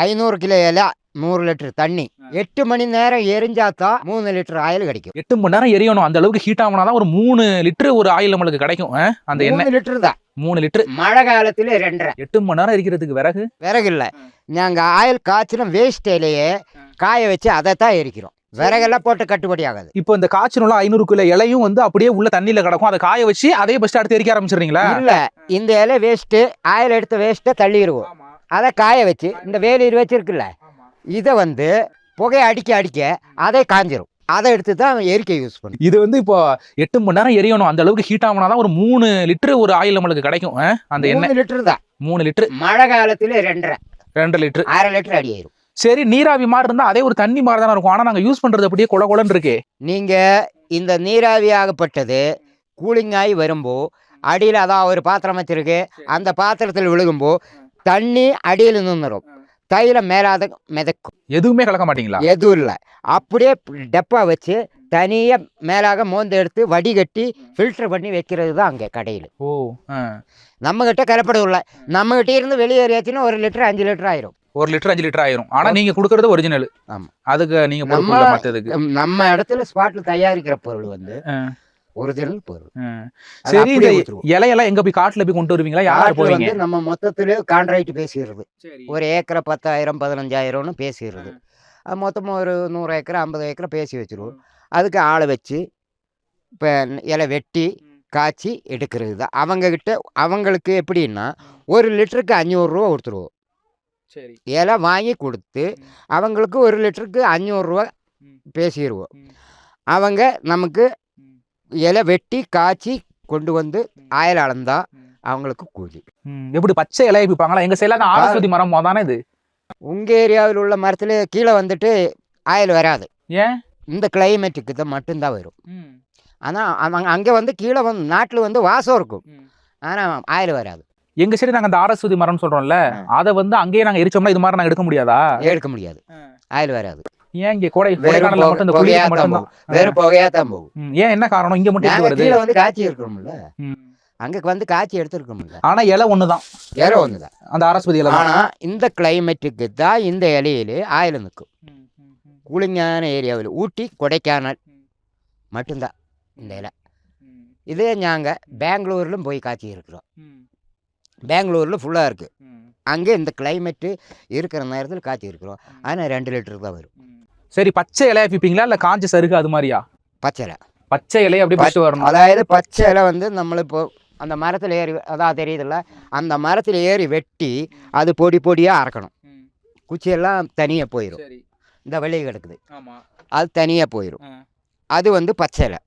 500 kilo இலை 100 litre தண்ணி 8 மணி நேரம் எரிஞ்சாதான் 3 லிட்டர் ஆயில் கிடைக்கும். 8 மணி நேரம் எரியணும். அந்த அளவுக்கு ஹீட் ஆகுனாதான் ஒரு 3 லிட்டர் ஒரு ஆயில் நம்மளுக்கு கிடைக்கும். அந்த எண்ணெய் 3 லிட்டர் தான். 3 லிட்டர். மழை காலத்துல 2.5. 8 மணி நேரம் எரிக்கிறதுக்கு விறகு இல்ல, நாங்க ஆயில் காய்ச்சின வேஸ்ட் இலையே காய வச்சு அதைத்தான் எரிக்கிறோம். விறகெல்லாம் போட்டு கட்டுப்படி ஆகாது. இப்போ இந்த காய்ச்சல் 500 கிலோ இலையும் வந்து அப்படியே உள்ள தண்ணியில கிடக்கும். அதை காய வச்சு அதே பஸ்ட் அடுத்து எரிக்க ஆரம்பிச்சிடுறீங்களா? இல்ல, இந்த இலை வேஸ்ட், ஆயில் எடுத்த வேஸ்ட்டை தள்ளிடுவோம். அதை காய வச்சு இந்த வேலீர் வச்சிருக்குல்ல, இதை வந்து புகையை அடிக்க அதை காஞ்சிரும். அதை எடுத்து தான் எரிக்க யூஸ் பண்ணும். இது வந்து இப்போ 8 மணி நேரம் எரியணும். அந்த அளவுக்கு ஹீட் ஆகுனாதான் ஒரு 3 லிட்டர் ஒரு ஆயில் நம்மளுக்கு கிடைக்கும். அந்த எண்ணெய் 3 லிட்டர் தான். 3 லிட்டர். மழை காலத்துல 2.5 லிட்டர். 1/2 லிட்டர் அடி ஆயிரும். சரி, நீராவி மாதிரி இருந்தா அதே ஒரு தண்ணி மாதிரி தானே இருக்கும். ஆனா நாங்க யூஸ் பண்றது அப்படியே கொலன்னு இருக்கே. நீங்க இந்த நீராவி ஆகப்பட்டது கூலிங் ஆகி வரும்போ அடியில் அதான் ஒரு பாத்திரம் வச்சிருக்கு, அந்த பாத்திரத்தில் விழுகும்போ தண்ணி அடியில் நின்றுடும், தைலம் மேலாத மிதக்கும். எதுவுமே கலக்க மாட்டீங்களா? எதுவும் இல்லை, அப்படியே டப்பா வச்சு தனியாக மேலாக மோந்து எடுத்து வடிகட்டி ஃபில்டர் பண்ணி வைக்கிறது தான் அங்கே கடையில். ஓ, நம்மகிட்ட கலப்படம் இல்லை. நம்மகிட்ட இருந்து வெளியேறியாச்சுன்னா 1 லிட்டர் 5 லிட்டர் ஆயிரும். 1 லிட்டர் 5 லிட்டர் ஆயிரும். ஆனா நீங்க கொடுக்கறது ஒரிஜினல். ஆமா, அதுக்கு நீங்க நம்ம இடத்துல ஸ்பாட்ல தயாரிக்கிற பொருள் வந்து ஒரிஜினல் பொருள். சரி, இந்த இலையெல்லாம் எங்க போய் காட்டுல போய் கொண்டு வருவீங்களா? யார் போவீங்க? நம்ம மொத்தத்துல கான்ட்ராக்ட் பேசிடுறது. ஒரு ஏக்கரை 10,000 15,000ன்னு பேசிடுறது. மொத்தமாக ஒரு 100 ஏக்கர் 50 ஏக்கரை பேசி வச்சிருவோம். அதுக்கு ஆளை வச்சு இப்போ இலை வெட்டி காய்ச்சி எடுக்கிறது தான் அவங்கக்கிட்ட. அவங்களுக்கு எப்படின்னா 1 லிட்டருக்கு 500 ரூபா கொடுத்துருவோம். சரி, இலை வாங்கி கொடுத்து அவங்களுக்கு 1 லிட்டருக்கு 500 ரூபா பேசிடுவோம். அவங்க நமக்கு இலை வெட்டி காய்ச்சி கொண்டு வந்து ஆயில் அளந்தா அவங்களுக்கு கூலி. எப்படி பச்சை இலையை விற்பாங்களா? எங்க சைடில் ஆரஸ்வதி மரம் தானே இது. உங்க ஏரியாவில் உள்ள மரத்துல கீழே வந்துட்டு ஆயில் வராது. ஏன்? இந்த கிளைமேட்டுக்கு தான் மட்டும்தான் வரும். ஆனால் அவங்க அங்கே வந்து கீழே வந்து நாட்டில் வந்து வாசம் இருக்கும், ஆனால் ஆயில் வராது. எங்க சைடு நாங்கள் அந்த ஆரஸ்வதி மரம்னு சொல்றோம்ல, அதை வந்து அங்கேயே நாங்கள் எரிச்சோம்னா இது மாதிரி நாங்கள் எடுக்க முடியாதா? எடுக்க முடியாது, ஆயில் வராது. ஏன் இங்கே கொடைக்கானல்ல மட்டும் இந்த புகையா மட்டும் வேற புகையா தான் போகும். ஏன், என்ன காரணம்? இங்க மட்டும் வருது. கீழே வந்து காய்ச்சி இருக்கணும்ல, அங்கே வந்து காய்ச்சி எடுத்துருக்கோம்ல. ஆனா இலை ஒண்ணுதான், இலை ஒண்ணுதான் அந்த ஆரஸ்வதி இலை. ஆனா இந்த கிளைமேட்டுக்கு தான் இந்த இலையில ஆயில் நிற்கும். கூலிங்கான ஏரியாவில் ஊட்டி கொடைக்கானல் மட்டும்தான் இந்த இலை. இதே நாங்கள் பெங்களூர்லும் போய் காய்ச்சி இருக்கிறோம். பெங்களூரில் ஃபுல்லாக இருக்குது. அங்கே இந்த கிளைமேட்டு இருக்கிற நேரத்தில் காய்ச்சி இருக்கிறோம். ஆனால் 2 லிட்டர் தான் வரும். சரி, பச்சை இலையை விற்பீங்களா இல்லை காஞ்ச சருகு அது மாதிரியா? பச்சை இலை. பச்சை இலையை அப்படி பறிச்சு வரணும். அதாவது பச்சை இலை வந்து நம்மளிப்போ அந்த மரத்தில் ஏறி, அதான் தெரியுதுல்ல, அந்த மரத்தில் ஏறி வெட்டி அது பொடி பொடியாக அரைக்கணும். குச்சியெல்லாம் தனியாக போயிடும். இந்த வெளியே கிடக்குது, அது தனியாக போயிடும். அது வந்து பச்சை இலை.